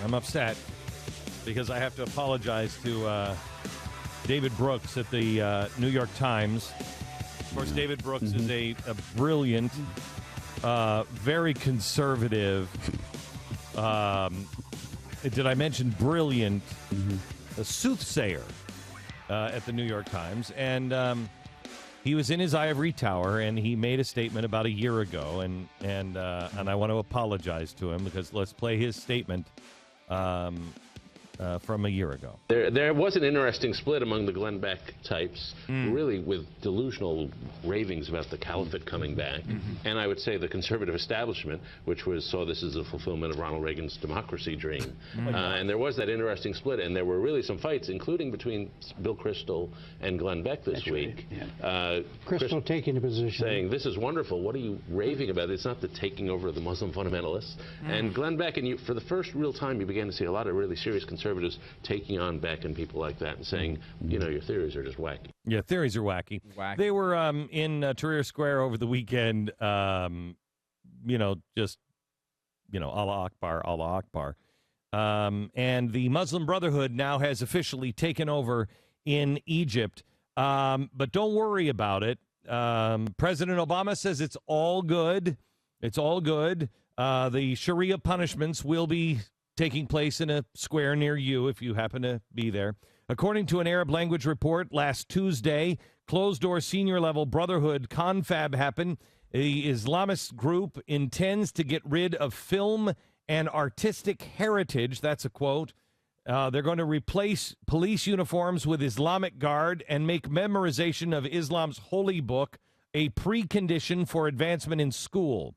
I'm upset because I have to apologize to David Brooks at the New York Times. Of course, David Brooks is a brilliant, very conservative, did I mention brilliant, a soothsayer at the New York Times. And he was in his ivory tower, and he made a statement about a year ago, and I want to apologize to him because let's play his statement from a year ago. There was an interesting split among the Glenn Beck types, really with delusional ravings about the caliphate coming back, and I would say the conservative establishment, which saw this as a fulfillment of Ronald Reagan's democracy dream. And there was that interesting split, and there were really some fights, including between Bill Kristol and Glenn Beck this week. Right. Kristol taking a position. Saying, this is wonderful, what are you raving about? It's not the taking over of the Muslim fundamentalists. And Glenn Beck, and for the first real time, you began to see a lot of really serious conservatives taking on Beck and people like that and saying, you know, your theories are just wacky. Yeah, theories are wacky. They were in Tahrir Square over the weekend, Allah Akbar, Allah Akbar. And the Muslim Brotherhood now has officially taken over in Egypt. But don't worry about it. President Obama says it's all good. It's all good. The Sharia punishments will be taking place in a square near you if you happen to be there. According to an Arab language report last Tuesday, closed-door senior-level Brotherhood confab happened. The Islamist group intends to get rid of film and artistic heritage. That's a quote. They're going to replace police uniforms with Islamic Guard and make memorization of Islam's holy book a precondition for advancement in school.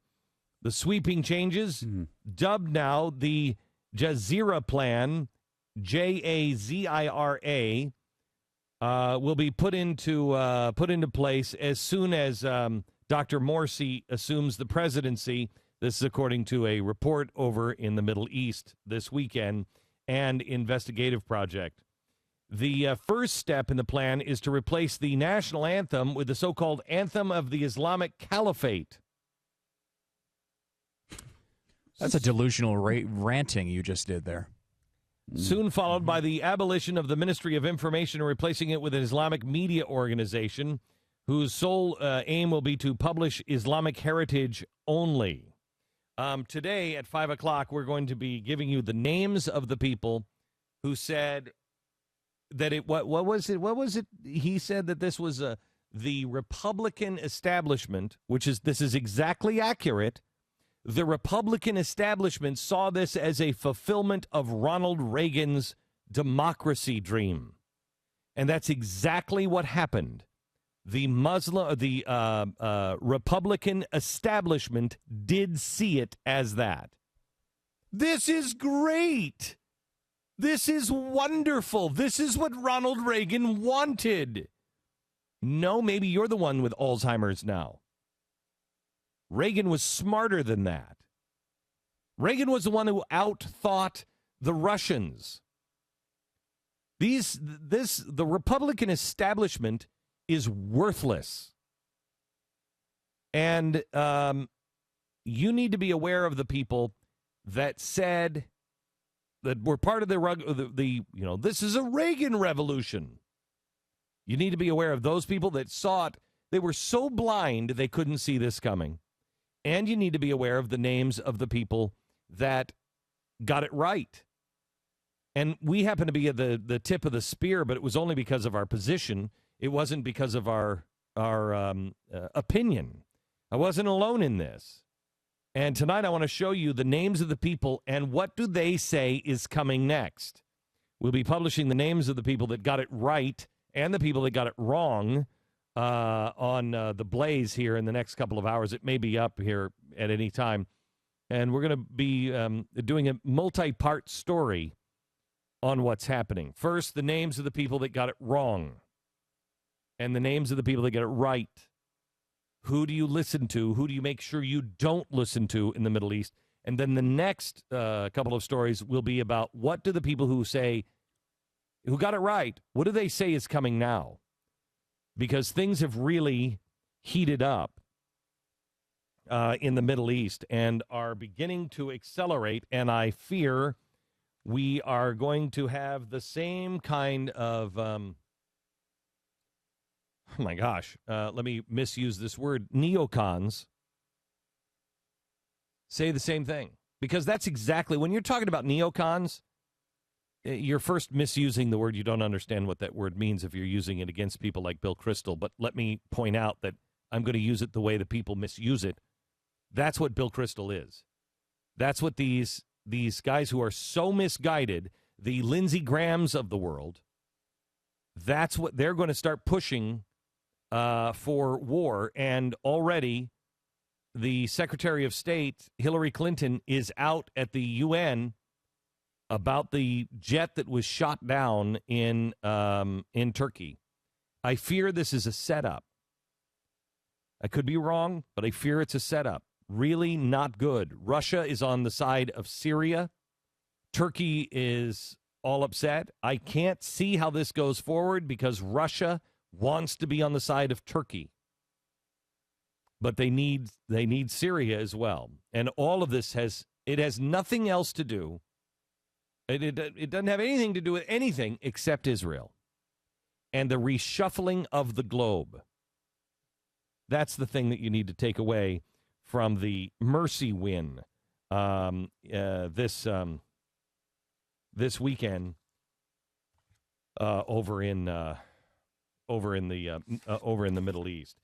The sweeping changes, dubbed now the Jazira Plan, Jazira, will be put into place as soon as Dr. Morsi assumes the presidency. This is according to a report over in the Middle East this weekend and Investigative Project. The first step in the plan is to replace the national anthem with the so-called Anthem of the Islamic Caliphate. That's a delusional ranting you just did there. Soon followed by the abolition of the Ministry of Information and replacing it with an Islamic media organization whose sole aim will be to publish Islamic heritage only. Today at 5 o'clock, we're going to be giving you the names of the people who said that what was it? He said that this was the Republican establishment, this is exactly accurate. The Republican establishment saw this as a fulfillment of Ronald Reagan's democracy dream. And that's exactly what happened. The Republican establishment did see it as that. This is great. This is wonderful. This is what Ronald Reagan wanted. No, maybe you're the one with Alzheimer's now. Reagan was smarter than that. Reagan was the one who outthought the Russians. The Republican establishment is worthless. And you need to be aware of the people that said that were part of this is a Reagan revolution. You need to be aware of those people that saw it. They were so blind they couldn't see this coming. And you need to be aware of the names of the people that got it right. And we happen to be at the tip of the spear, but it was only because of our position. It wasn't because of our opinion. I wasn't alone in this. And tonight I want to show you the names of the people and what do they say is coming next. We'll be publishing the names of the people that got it right and the people that got it wrong on the Blaze here in the next couple of hours. It may be up here at any time. And we're going to be doing a multi-part story on what's happening. First, the names of the people that got it wrong and the names of the people that get it right. Who do you listen to? Who do you make sure you don't listen to in the Middle East? And then the next couple of stories will be about what do the people who got it right, what do they say is coming now? Because things have really heated up in the Middle East and are beginning to accelerate, and I fear we are going to have the same kind of, oh my gosh, let me misuse this word, neocons say the same thing. Because that's exactly, when you're talking about neocons, you're first misusing the word. You don't understand what that word means if you're using it against people like Bill Kristol. But let me point out that I'm going to use it the way the people misuse it. That's what Bill Kristol is. That's what these guys who are so misguided, the Lindsey Grahams of the world, that's what they're going to start pushing for war. And already the Secretary of State, Hillary Clinton, is out at the UN about the jet that was shot down in Turkey. I fear this is a setup. I could be wrong, but I fear it's a setup. Really not good. Russia is on the side of Syria. Turkey is all upset. I can't see how this goes forward because Russia wants to be on the side of Turkey. But they need Syria as well. And all of this has nothing else to do. It doesn't have anything to do with anything except Israel and the reshuffling of the globe. That's the thing that you need to take away from the mercy win this weekend over in the Middle East.